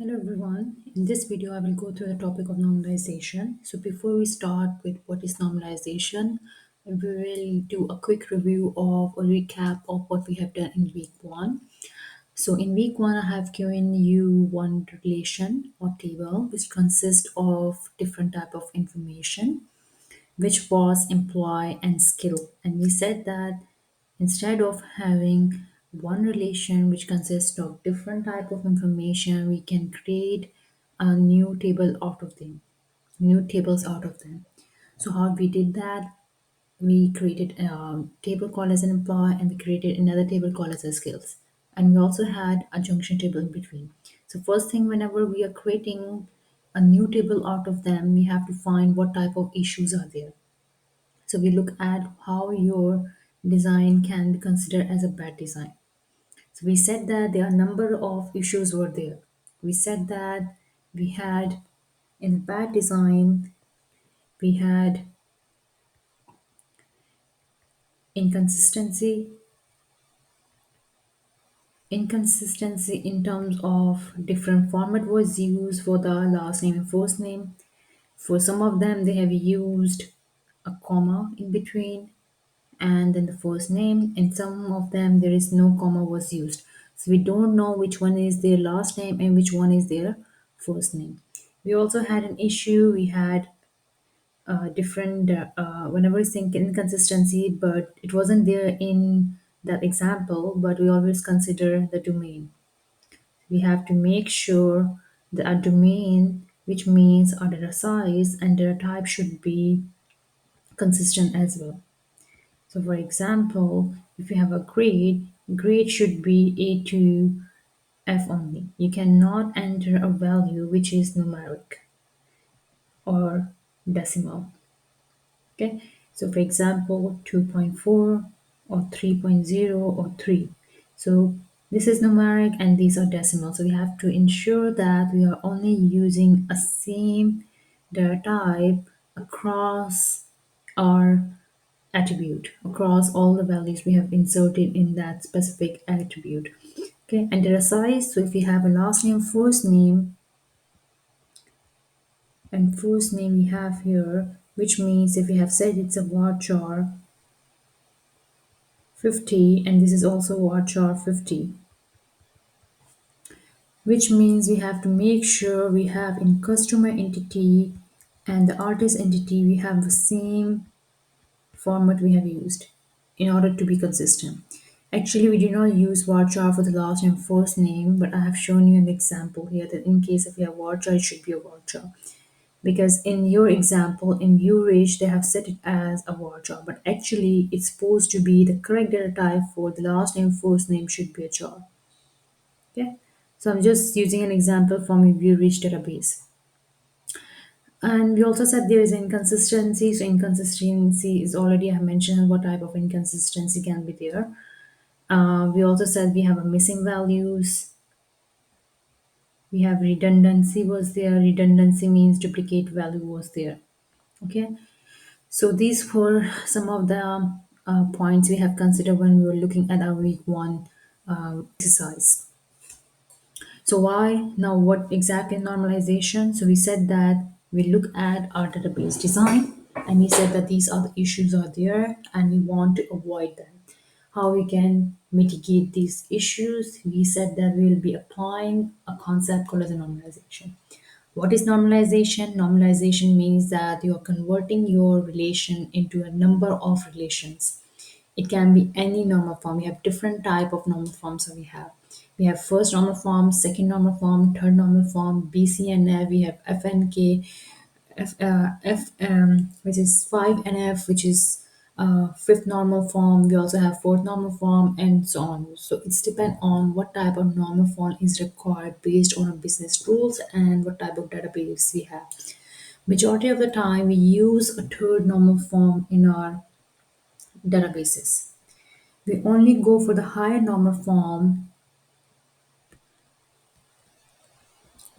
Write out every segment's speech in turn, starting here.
Hello everyone. In this video, I will go through the topic of normalization. So before we start with what is normalization, we will do a quick review of a recap of what we have done in week one. So in week one, I have given you one relation or table which consists of different type of information, which was employ and skill. And we said that instead of having one relation which consists of different type of information, we can create a new table out of them, new tables out of them. So how we did that? We created a table called as an employee, and we created another table called as a skills. And we also had a junction table in between. So first thing, whenever we are creating a new table out of them, we have to find what type of issues are there. So we look at how your design can be considered as a bad design. So we said that there are a number of issues were there. We said that we had in the bad design, we had inconsistency, inconsistency in terms of different format was used for the last name and first name. For some of them, they have used a comma in between and then the first name. In some of them, there is no comma was used. So we don't know which one is their last name and which one is their first name. We also had an issue. We had different, whenever we think inconsistency, but it wasn't there in that example, but we always consider the domain. We have to make sure that our domain, which means our data size and data type, should be consistent as well. So for example, if you have a grade, grade should be A to F only. You cannot enter a value which is numeric or decimal. Okay. So for example, 2.4 or 3.0 or 3. So this is numeric and these are decimal. So we have to ensure that we are only using a same data type across our attribute, across all the values we have inserted in that specific attribute. Okay, and data size. So if you have a last name, first name, and first name we have here, which means if we have said it's a varchar 50 and this is also varchar 50, which means we have to make sure we have in customer entity and the artist entity we have the same format we have used in order to be consistent. Actually, we do not use varchar for the last and first name, but I have shown you an example here that in case if you have varchar, it should be a varchar. Because in your example, in viewage, they have set it as a varchar, but actually it's supposed to be the correct data type for the last name, first name should be a char. Okay, so I'm just using an example from a viewage database. And we also said there is inconsistency. So inconsistency is already I have mentioned what type of inconsistency can be there. We also said we have a missing values. We have redundancy was there. Redundancy means duplicate value was there. Okay. So these were some of the points we have considered when we were looking at our week one exercise. So why now? What exactly normalization? So we said that we look at our database design, and we said that these are the issues are there, and we want to avoid them. How we can mitigate these issues? We said that we will be applying a concept called as a normalization. What is normalization? Normalization means that you are converting your relation into a number of relations. It can be any normal form. We have different type of normal forms that we have. We have first normal form, second normal form, third normal form, BCNF. We have FNK, which is 5NF, which is fifth normal form. We also have fourth normal form, and so on. So it's depend on what type of normal form is required based on our business rules and what type of database we have. Majority of the time, we use a third normal form in our databases. We only go for the higher normal form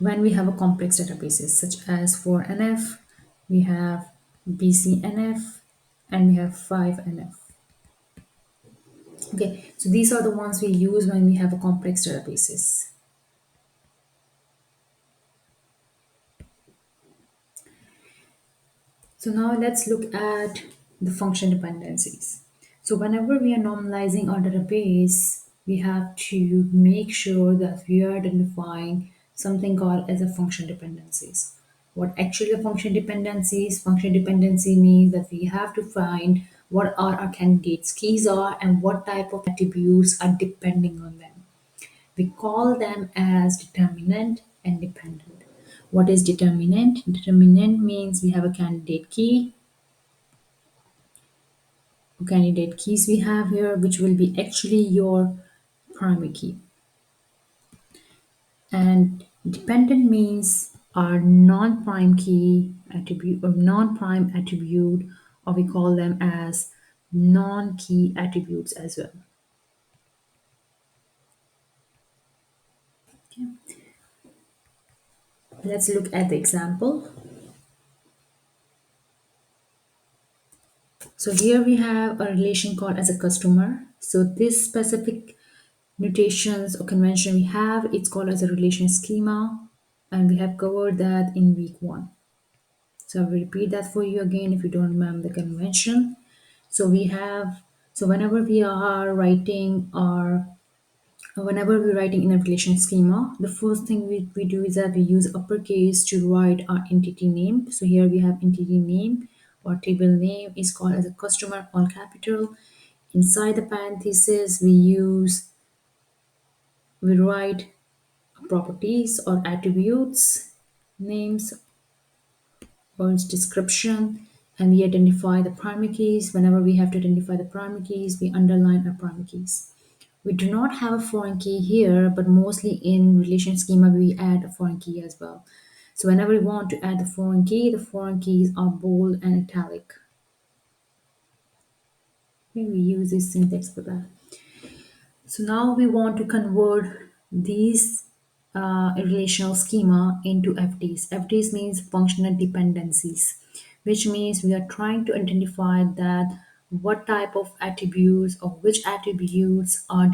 when we have a complex databases, such as for NF, we have BCNF, and we have 5NF. Okay, so these are the ones we use when we have a complex databases. So now let's look at the function dependencies. So whenever we are normalizing our database, we have to make sure that we are identifying something called as a function dependencies. What actually are function dependencies? Function dependency means that we have to find what are our candidates keys are and what type of attributes are depending on them. We call them as determinant and dependent. What is determinant? Determinant means we have a candidate key, candidate keys we have here, which will be actually your primary key. And dependent means our non-prime key attribute or non-prime attribute, or we call them as non-key attributes as well. Okay. Let's look at the example. So here we have a relation called as a customer. So this specific notations or convention we have, it's called as a relation schema, and we have covered that in week 1. So I will repeat that for you again if you don't remember the convention. So we have, so whenever we're writing in a relation schema, the first thing we do is that we use uppercase to write our entity name. So here we have entity name or table name is called as a customer, all capital. Inside the parentheses, we write properties or attributes, names or its description, and we identify the primary keys. Whenever we have to identify the primary keys, we underline our primary keys. We do not have a foreign key here, but mostly in relation schema, we add a foreign key as well. So whenever we want to add the foreign keys are bold and italic. Okay, we use this syntax for that. So now we want to convert these relational schema into FDs. FDs means functional dependencies, which means we are trying to identify that what type of attributes or which attributes are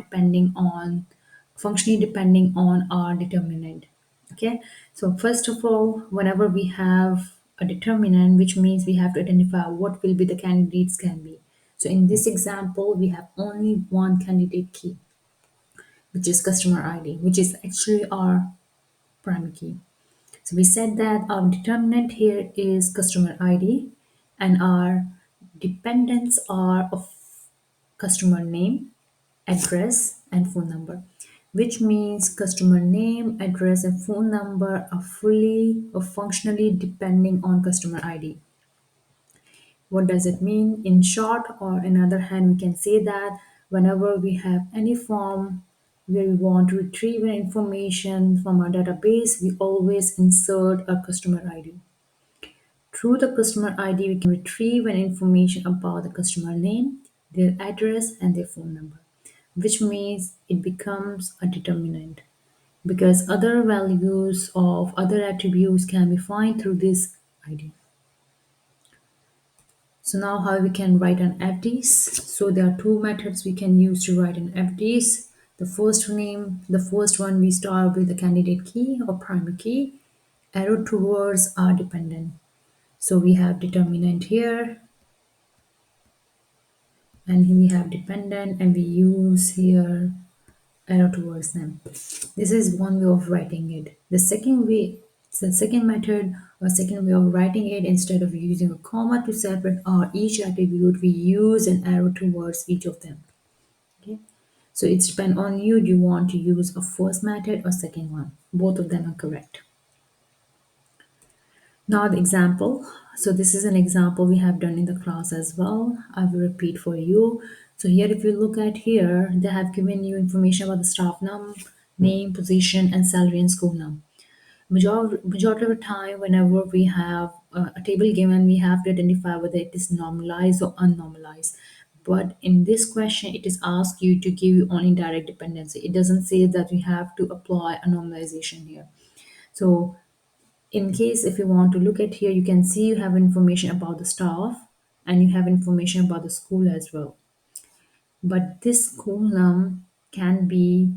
functionally depending on our determinant. Okay, so first of all, whenever we have a determinant, which means we have to identify what will be the candidates can be. So in this example, we have only one candidate key, which is customer ID, which is actually our primary key. So we said that our determinant here is customer ID and our dependents are of customer name, address, and phone number, which means customer name, address, and phone number are fully or functionally depending on customer ID. What does it mean? In short, or in other hand, we can say that whenever we have any form where we want to retrieve an information from our database, we always insert a customer ID. Through the customer ID, we can retrieve an information about the customer name, their address, and their phone number, which means it becomes a determinant because other values of other attributes can be found through this ID. So now how we can write an FDs. So there are two methods we can use to write an FDs. The first one we start with the candidate key or primary key, arrow towards our dependent. So we have determinant here and here we have dependent and we use here arrow towards them. This is one way of writing it. The second method or second way of writing it, instead of using a comma to separate each attribute, we use an arrow towards each of them. Okay. So it's depend on you. Do you want to use a first method or second one? Both of them are correct. Now the example. So this is an example we have done in the class as well. I will repeat for you. So here, if you look at here, they have given you information about the staff name, position, and salary and school name. Majority of the time, whenever we have a table given, we have to identify whether it is normalized or unnormalized. But in this question, it is asked you to give you only direct dependency. It doesn't say that we have to apply a normalization here. So in case if you want to look at here, you can see you have information about the staff and you have information about the school as well. But this column can be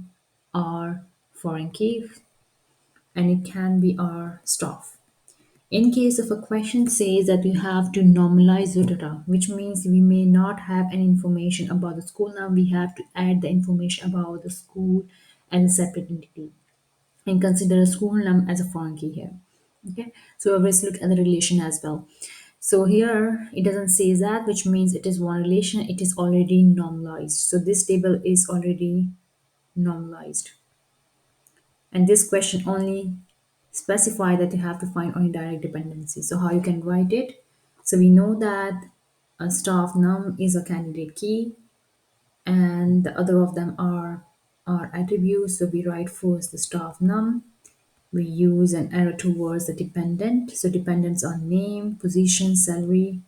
our foreign key and it can be our staff. In case of a question says that you have to normalize your data, which means we may not have any information about the school now, we have to add the information about the school as a separate entity and consider a school num as a foreign key here. Okay, so always look at the relation as well. So here it doesn't say that, which means it is one relation, it is already normalized. So this table is already normalized. And this question only specify that you have to find only direct dependency. So how you can write it? So we know that a staff num is a candidate key and the other of them are attributes. So we write first the staff num. We use an arrow towards the dependent. So dependents on name, position, salary.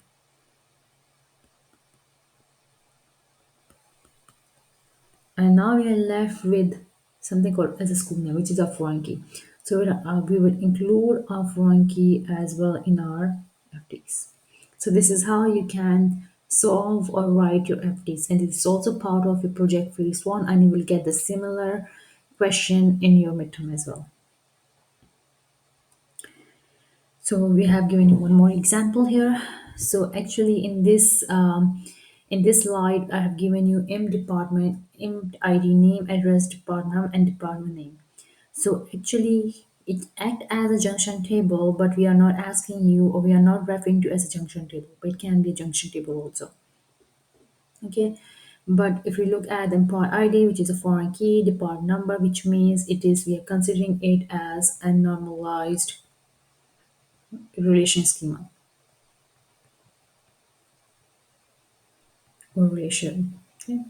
And now we are left with something called as a school name, which is our foreign key. So we would include our foreign key as well in our FDs. So this is how you can solve or write your FDs. And it's also part of your project phase one, and you will get the similar question in your midterm as well. So we have given you one more example here. So actually in this slide, I have given you M department, M ID name, address, department, and department name. So actually it act as a junction table, but we are not asking you or we are not referring to as a junction table, but it can be a junction table also. Okay. But if we look at the employee ID, which is a foreign key, department number, which means it is we are considering it as a normalized relation schema. Correlation. Okay.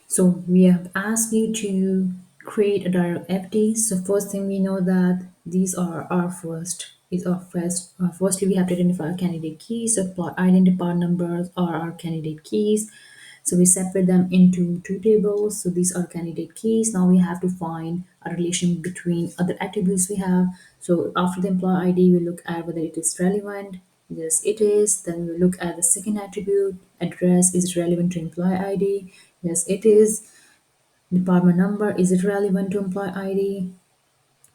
So we have asked you to create a direct FD. So first thing we know that these are our first is our first. Firstly, we have to identify our candidate keys. So plot ID part numbers are our candidate keys. So we separate them into two tables. So these are candidate keys. Now we have to find a relation between other attributes we have. So after the employee ID, we look at whether it is relevant. Yes, it is. Then we look at the second attribute, address, is it relevant to employee ID? Yes, it is. Department number, is it relevant to employee ID?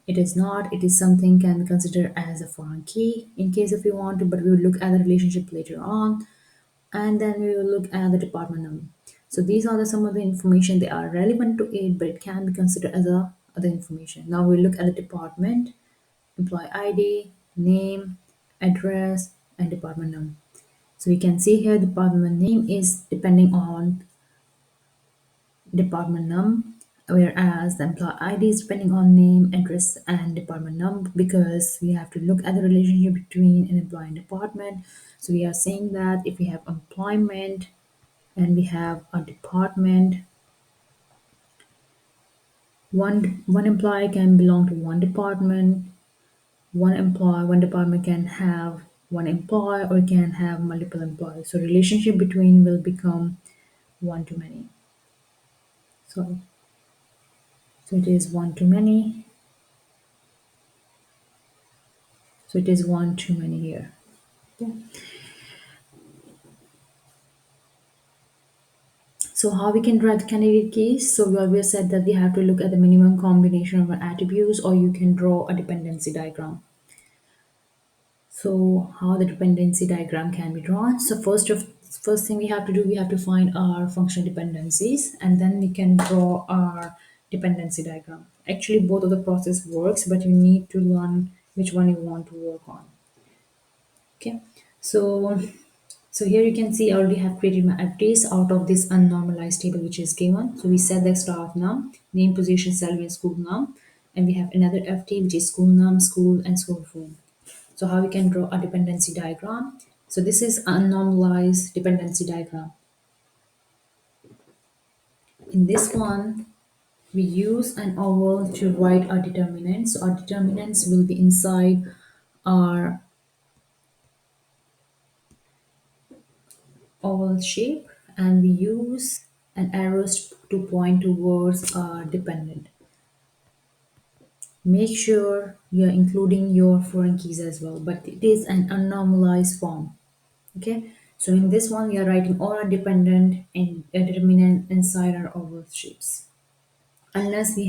It is not. It is something can be considered as a foreign key in case if you want to, but we will look at the relationship later on. And then we will look at the department number. So these are some of the information they are relevant to it, but it can be considered as a other information. Now we look at the department, employee ID, name, address, and department number. So we can see here department name is depending on department num, whereas the employee ID is depending on name, address, and department num because we have to look at the relationship between an employee and department. So we are saying that if we have employment and we have a department, one employee can belong to one department, one department can have one employee or can have multiple employees. So relationship between will become one to many. So it is one to many. So it is one too many here. Okay. So how we can draw the candidate keys? So we always said that we have to look at the minimum combination of our attributes, or you can draw a dependency diagram. So how the dependency diagram can be drawn? So first thing we have to do, we have to find our functional dependencies, and then we can draw our dependency diagram. Actually, both of the process works, but you need to learn which one you want to work on. Okay. So here you can see I already have created my FDs out of this unnormalized table which is given. So we set the staff num, name, position, salary, and school num, and we have another FD which is school num, school, and school phone. So how we can draw a dependency diagram? So this is unnormalized dependency diagram. In this one, we use an oval to write our determinants. So our determinants will be inside our oval shape, and we use an arrows to point towards our dependent. Make sure you're including your foreign keys as well, but it is an unnormalized form. Okay, so in this one we are writing all our dependent and determinant inside our oval shapes unless we